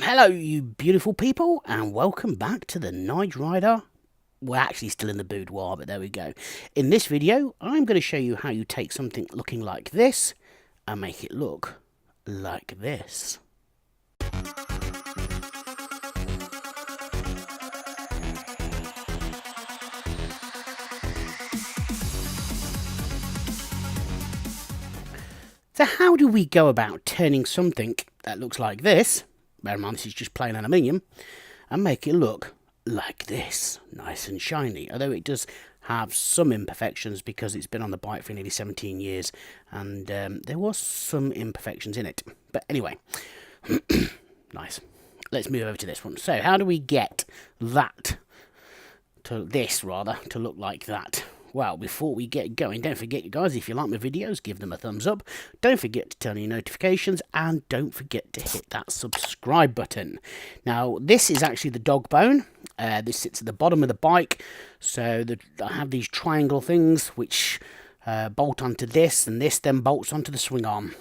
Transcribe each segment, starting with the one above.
Hello, you beautiful people, and welcome back to the Nige-Rider. We're actually still in the boudoir, but there we go. In this video, I'm going to show you how you take something looking like this and make it look like this. So how do we go about turning something that looks like this, bear in mind this is just plain aluminium, and make it look like this, nice and shiny, although it does have some imperfections because it's been on the bike for nearly 17 years and there was some imperfections in it. But anyway, nice. Let's move over to this one. So how do we get that to look like that? Well, before we get going, don't forget, you guys, if you like my videos, give them a thumbs up. Don't forget to turn on your notifications, and don't forget to hit that subscribe button. Now, this is actually the dog bone. This sits at the bottom of the bike. So I have these triangle things which bolt onto this, and this then bolts onto the swing arm.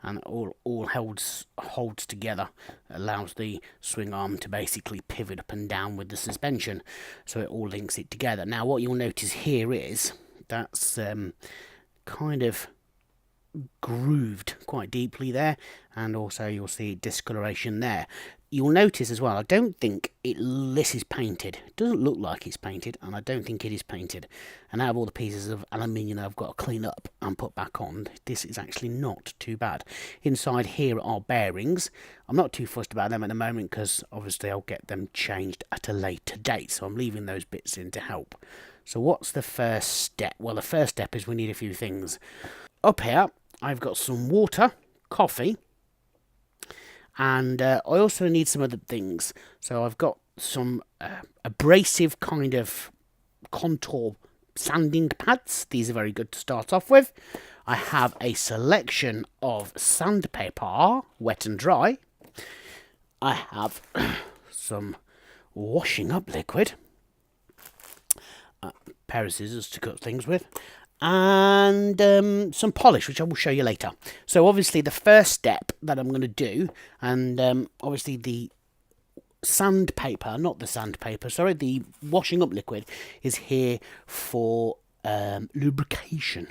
And all holds together, allows the swing arm to basically pivot up and down with the suspension, so it all links it together. Now what you'll notice here is that's kind of grooved quite deeply there, and also you'll see discoloration there. You'll notice as well, I don't think this is painted. It doesn't look like it's painted, and I don't think it is painted. And out of all the pieces of aluminium that I've got to clean up and put back on, this is actually not too bad. Inside here are bearings. I'm not too fussed about them at the moment because obviously I'll get them changed at a later date, so I'm leaving those bits in to help. So what's the first step? Well, the first step is we need a few things. Up here, I've got some water, coffee, and I also need some other things. So I've got some abrasive kind of contour sanding pads. These are very good to start off with. I have a selection of sandpaper, wet and dry. I have some washing up liquid, a pair of scissors to cut things with, and some polish, which I will show you later. So obviously the first step that I'm going to do, and obviously the sandpaper, not the sandpaper, sorry, the washing up liquid is here for lubrication.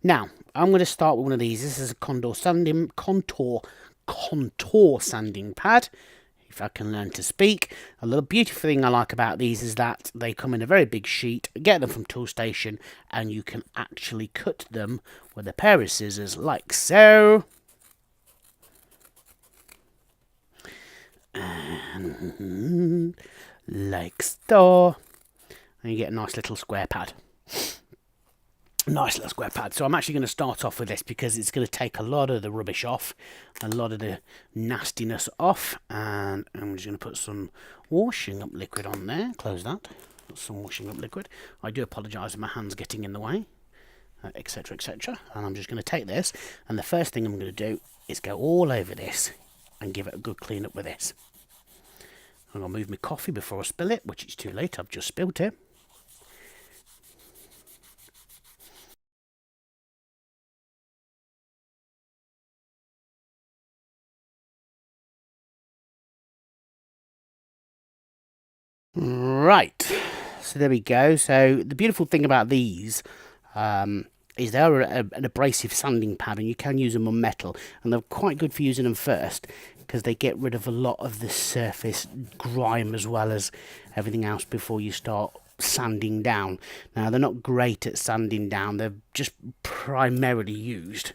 Now I'm going to start with one of these. This is a contour sanding pad, if I can learn to speak. A little beautiful thing I like about these is that they come in a very big sheet. Get them from Toolstation, and you can actually cut them with a pair of scissors like so. And like so. And you get a nice little square pad. Nice little square pad. So I'm actually going to start off with this because it's going to take a lot of the rubbish off, a lot of the nastiness off, and I'm just going to put some washing up liquid on there. Close that. Put some washing up liquid. I do apologise if my hand's getting in the way, etc, etc. And I'm just going to take this, and the first thing I'm going to do is go all over this and give it a good clean up with this. I'm going to move my coffee before I spill it, which is too late, I've just spilled it. Right, so there we go. So the beautiful thing about these is they're an abrasive sanding pad, and you can use them on metal, and they're quite good for using them first because they get rid of a lot of the surface grime as well as everything else before you start sanding down. Now they're not great at sanding down, they're just primarily used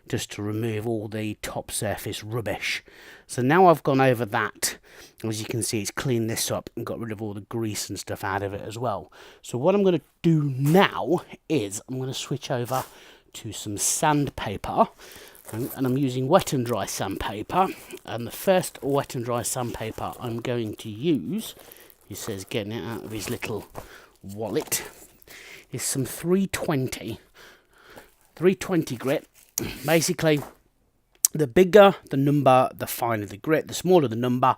just to remove all the top surface rubbish. So now I've gone over that, as you can see, it's cleaned this up and got rid of all the grease and stuff out of it as well. So what I'm going to do now is I'm going to switch over to some sandpaper, and I'm using wet and dry sandpaper. And the first wet and dry sandpaper I'm going to use, he says getting it out of his little wallet, is some 320 grit. Basically, the bigger the number, the finer the grit, the smaller the number,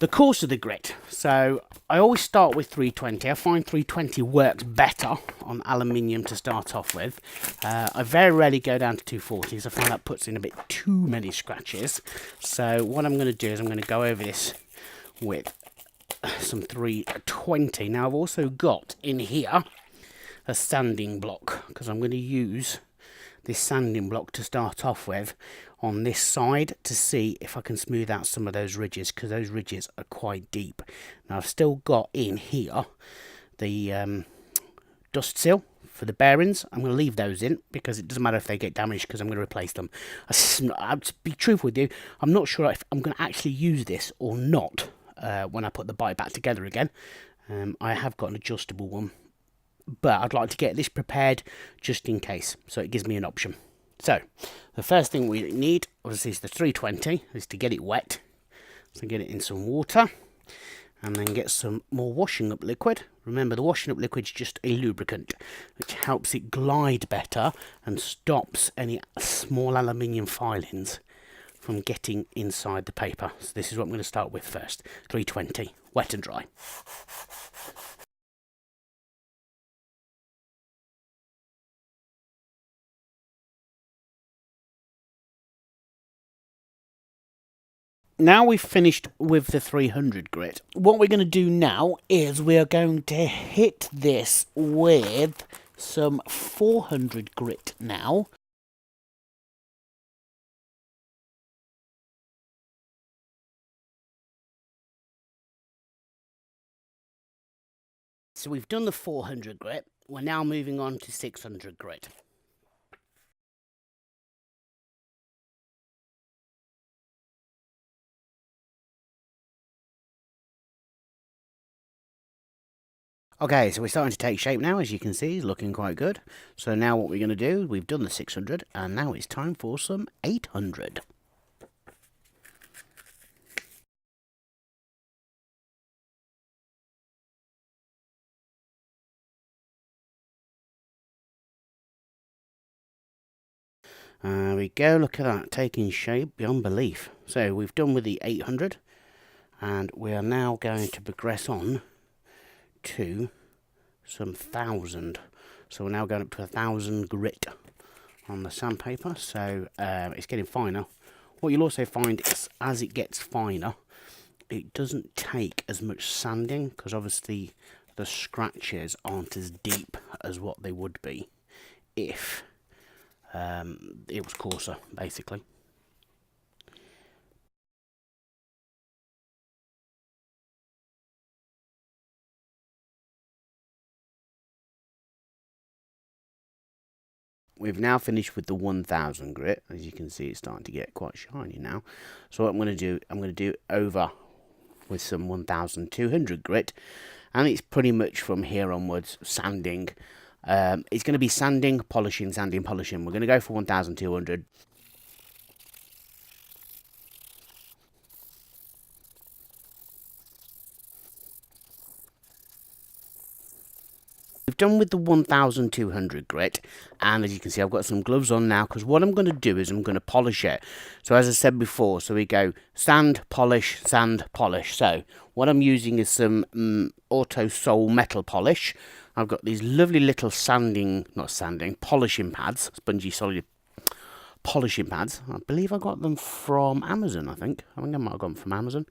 The course of the grit. So I always start with 320. I find 320 works better on aluminium to start off with. I very rarely go down to 240s. I find that puts in a bit too many scratches. So what I'm going to do is I'm going to go over this with some 320. Now I've also got in here a sanding block, because I'm going to use this sanding block to start off with on this side to see if I can smooth out some of those ridges, because those ridges are quite deep. Now I've still got in here the dust seal for the bearings. I'm going to leave those in because it doesn't matter if they get damaged, because I'm going to replace them. To be truthful with you, I'm not sure if I'm going to actually use this or not when I put the bike back together again. I have got an adjustable one, but I'd like to get this prepared just in case, so it gives me an option. So the first thing we need obviously is the 320, is to get it wet. So get it in some water and then get some more washing up liquid. Remember, the washing up liquid is just a lubricant which helps it glide better and stops any small aluminium filings from getting inside the paper. So this is what I'm going to start with first. 320, wet and dry. Now we've finished with the 300 grit, what we're going to do now is we're going to hit this with some 400 grit now. So we've done the 400 grit, we're now moving on to 600 grit. Okay, so we're starting to take shape now, as you can see, it's looking quite good. So now what we're going to do, we've done the 600, and now it's time for some 800. There we go, look at that, taking shape beyond belief. So we've done with the 800, and we are now going to progress on to some 1000. So we're now going up to 1000 grit on the sandpaper, so it's getting finer. What you'll also find is as it gets finer, it doesn't take as much sanding, because obviously the scratches aren't as deep as what they would be if it was coarser, basically. We've now finished with the 1000 grit. As you can see, it's starting to get quite shiny now. So what I'm going to do over with some 1200 grit, and it's pretty much from here onwards sanding. It's going to be sanding, polishing, sanding, polishing. We're going to go for 1200. We've done with the 1200 grit, and as you can see, I've got some gloves on now, because what I'm going to do is I'm going to polish it. So as I said before, so we go sand, polish, sand, polish. So what I'm using is some Auto Sol metal polish. I've got these lovely little polishing pads, spongy solid polishing pads. I believe I got them from Amazon, I think I might have got them from Amazon.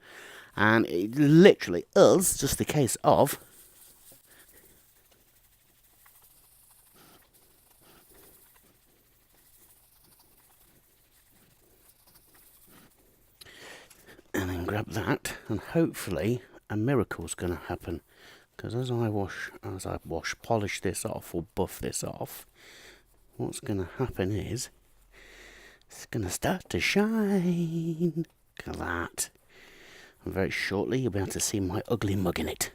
And it literally is just a case of and then grab that, and hopefully a miracle's going to happen, because as I polish this off or buff this off, what's going to happen is it's going to start to shine. Look at that. And very shortly you'll be able to see my ugly mug in it.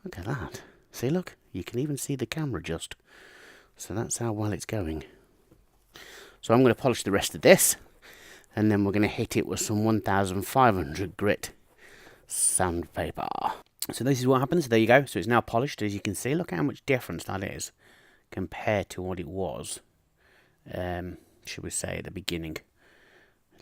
Look at that. See, look, you can even see the camera just. So that's how well it's going. So I'm going to polish the rest of this, and then we're going to hit it with some 1500 grit sandpaper. So this is what happens. There you go. So it's now polished, as you can see. Look how much difference that is compared to what it was, should we say, at the beginning.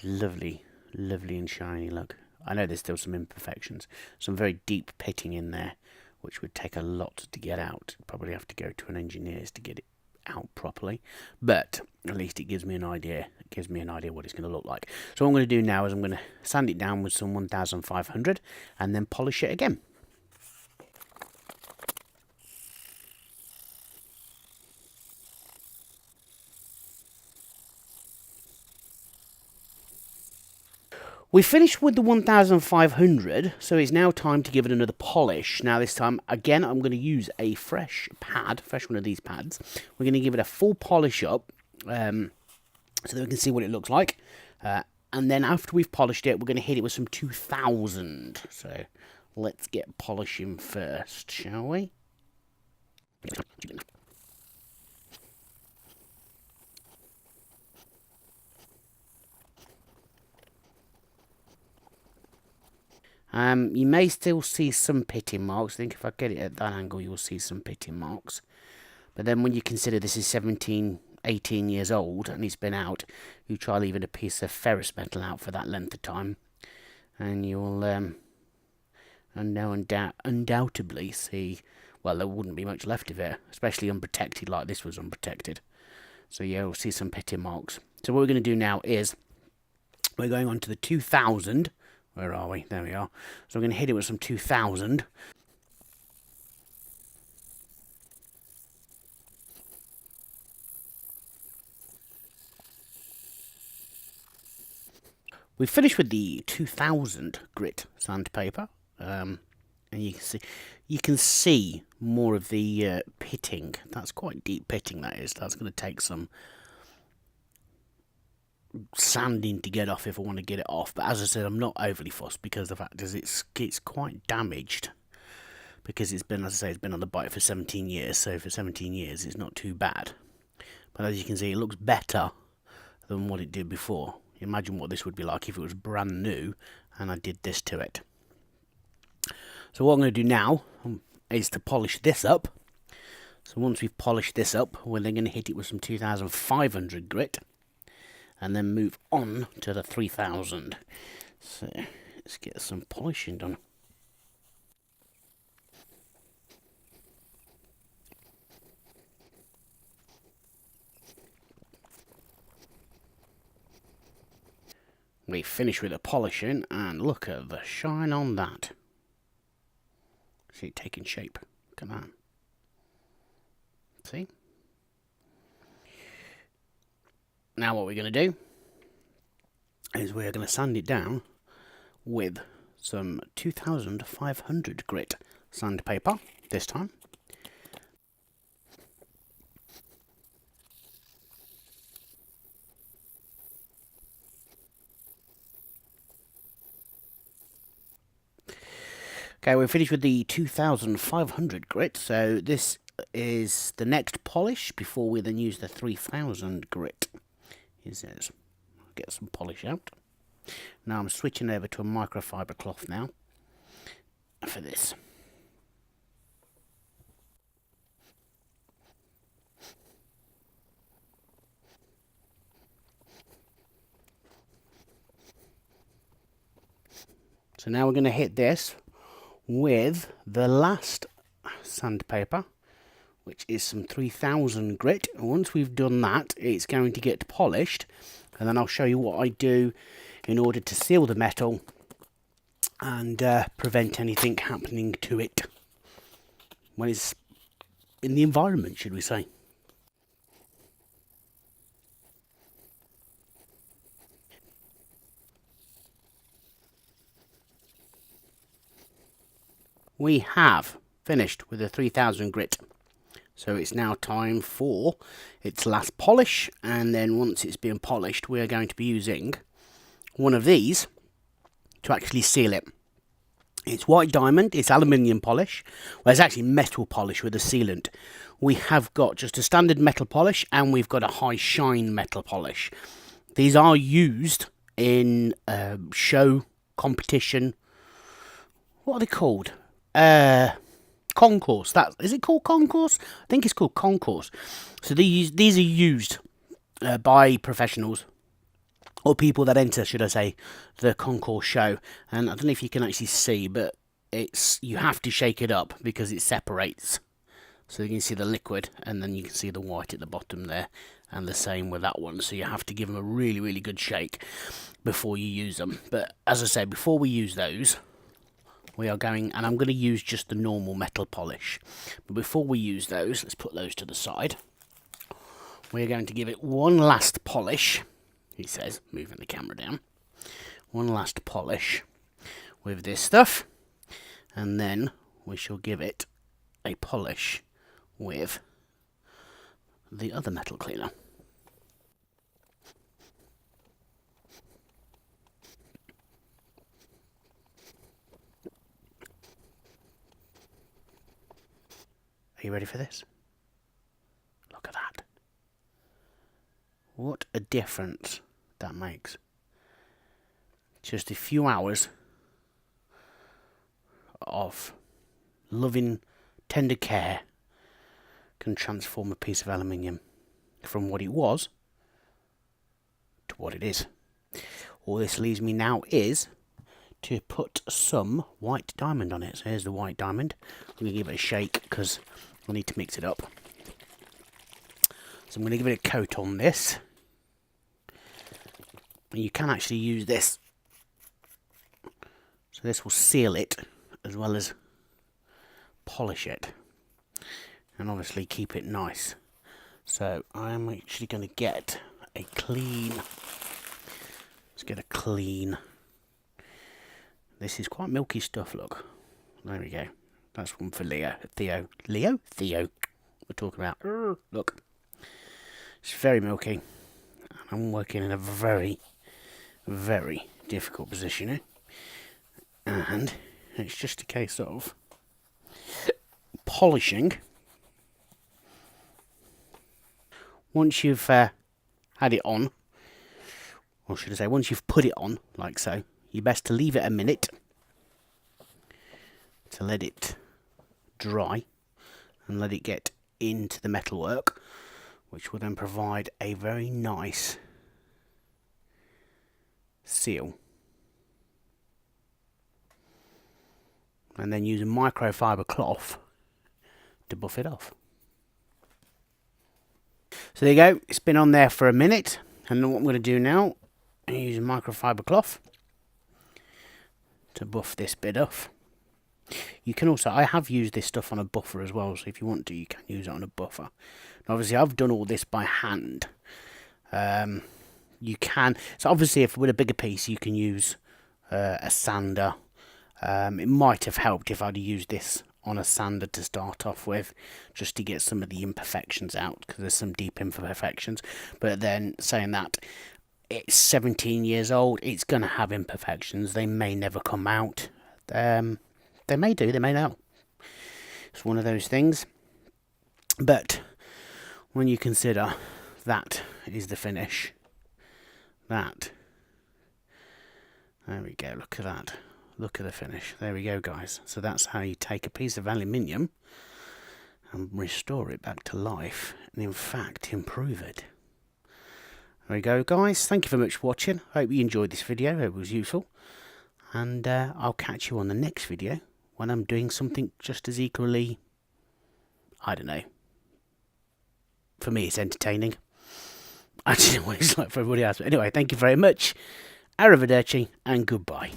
Lovely, lovely and shiny, look. I know there's still some imperfections, some very deep pitting in there, which would take a lot to get out. Probably have to go to an engineer's to get it out properly, but at least it gives me an idea. It gives me an idea what it's going to look like. So what I'm going to do now is I'm going to sand it down with some 1500 and then polish it again. We finished with the 1500, so it's now time to give it another polish. Now this time, again, I'm going to use a fresh one of these pads. We're going to give it a full polish up, so that we can see what it looks like. And then after we've polished it, we're going to hit it with some 2000. So let's get polishing first, shall we? You may still see some pitting marks. I think if I get it at that angle, you'll see some pitting marks. But then when you consider this is 17, 18 years old and it's been out, you try leaving a piece of ferrous metal out for that length of time, and you'll undoubtedly see, well, there wouldn't be much left of it, especially unprotected like this was unprotected. So yeah, we'll see some pitting marks. So what we're going to do now is we're going on to the 2000. Where are we? There we are. So I'm going to hit it with some 2000. We finished with the 2000 grit sandpaper, and you can see more of the pitting. That's quite deep pitting. That is. That's going to take some sanding to get off if I want to get it off, but as I said, I'm not overly fussed because the fact is it's quite damaged, because it's been, as I say, it's been on the bike for 17 years, so for 17 years it's not too bad. But as you can see, it looks better than what it did before. Imagine what this would be like if it was brand new and I did this to it. So what I'm going to do now is to polish this up. So once we've polished this up, we're then going to hit it with some 2500 grit and then move on to the 3000. So let's get some polishing done. We finish with the polishing, and look at the shine on that. See it taking shape. Look at that. See? Now what we're going to do is we're going to sand it down with some 2500 grit sandpaper this time. Okay, we're finished with the 2500 grit, so this is the next polish before we then use the 3000 grit. Here it is. Get some polish out. Now I'm switching over to a microfiber cloth now for this. So now we're going to hit this with the last sandpaper, which is some 3000 grit. And once we've done that, it's going to get polished, and then I'll show you what I do in order to seal the metal and prevent anything happening to it when it's in the environment, should we say. We have finished with the 3000 grit, so it's now time for its last polish, and then once it's been polished we are going to be using one of these to actually seal it. It's white diamond, it's aluminium polish, well it's actually metal polish with a sealant. We have got just a standard metal polish and we've got a high shine metal polish. These are used in show, competition, what are they called? Concourse. Is it called concourse? I think it's called concourse. So these are used by professionals or people that enter, should I say, the concourse show. And I don't know if you can actually see, but you have to shake it up because it separates. So you can see the liquid, and then you can see the white at the bottom there, and the same with that one. So you have to give them a really, really good shake before you use them. But as I say, before we use those, we are going, and I'm going to use just the normal metal polish. But before we use those, let's put those to the side. We're going to give it one last polish, he says, moving the camera down. One last polish with this stuff, and then we shall give it a polish with the other metal cleaner. Are you ready for this? Look at that. What a difference that makes. Just a few hours of loving, tender care can transform a piece of aluminium from what it was to what it is. All this leaves me now is to put some white diamond on it. So here's the white diamond. I'm going to give it a shake because I need to mix it up. So I'm going to give it a coat on this. And you can actually use this. So this will seal it as well as polish it. And obviously keep it nice. So I'm actually going to get a clean... Let's get a clean... This is quite milky stuff, look. There we go. That's one for Leo. Theo. Leo? Theo. We're talking about. Look. It's very milky. I'm working in a very, very difficult position here. And it's just a case of polishing. Once you've had it on, or should I say, once you've put it on, like so, you're best to leave it a minute to let it dry and let it get into the metalwork, which will then provide a very nice seal. And then use a microfiber cloth to buff it off. So there you go, it's been on there for a minute, and then what I'm going to do now is use a microfiber cloth to buff this bit off. You can also, I have used this stuff on a buffer as well, so if you want to, you can use it on a buffer. And obviously I've done all this by hand. You can, so obviously if with a bigger piece you can use a sander. It might have helped if I'd used this on a sander to start off with, just to get some of the imperfections out, because there's some deep imperfections. But then saying that, it's 17 years old, it's going to have imperfections. They may never come out. They may do, they may not. It's one of those things. But when you consider that is the finish, that, there we go, look at that. Look at the finish. There we go, guys. So that's how you take a piece of aluminium and restore it back to life, and in fact improve it. There we go, guys. Thank you very much for watching. I hope you enjoyed this video. I hope it was useful. And I'll catch you on the next video when I'm doing something just as equally, I don't know. For me, it's entertaining. I don't know what it's like for everybody else. But anyway, thank you very much. Arrivederci and goodbye.